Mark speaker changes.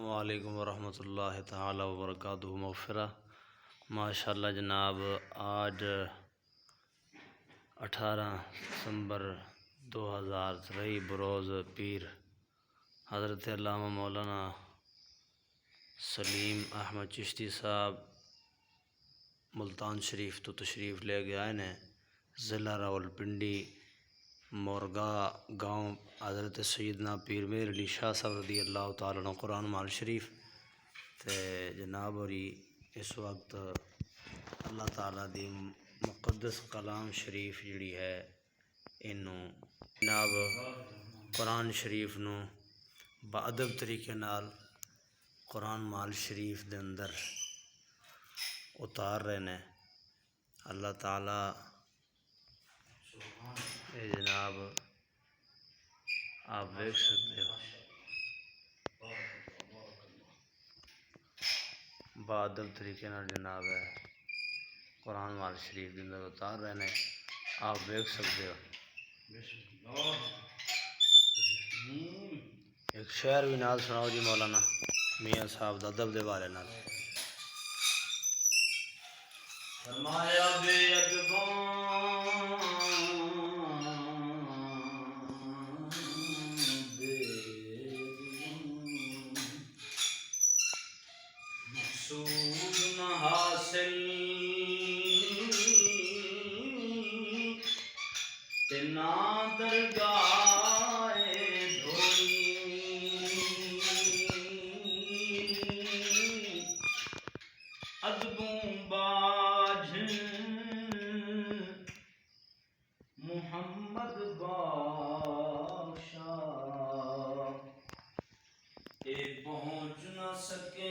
Speaker 1: السلام علیکم ورحمۃ اللہ تعالی وبرکاتہ مغفرہ۔ ماشاءاللہ جناب، آج 18 دسمبر 2023 بروز پیر حضرت علامہ مولانا سلیم احمد چشتی صاحب ملتان شریف تو تشریف لے کے آئے نے۔ ضلع راولپنڈی مورگا گاؤں حضرت سیدنا پیر میر علی شاہ صاحب رضی اللہ تعالیٰ عنہ قرآن مال شریف تے جناب ہوری اس وقت اللہ تعالیٰ دی مقدس کلام شریف جڑی ہے انہوں جناب قرآن شریف نو بادب طریقے نال قرآن مال شریف دے اندر اتار رہے نے۔ اللہ تعالیٰ اے جناب آپ دیکھ سکتے ہو بادب طریقے نال جناب ہے قرآن مال شریف دے اندر اتار رہے نے، آپ دیکھ سکتے ہو۔ ایک شعر بھی نال سناؤ جی مولانا میاں صاحب دا ادب دے بارے نال۔ فرمایا بے ادباں مقصود نہ حاصل تے نہ درگاہ دھوئی، ادبوں باج محمد بادشاہ اے پہنچ نہ سکے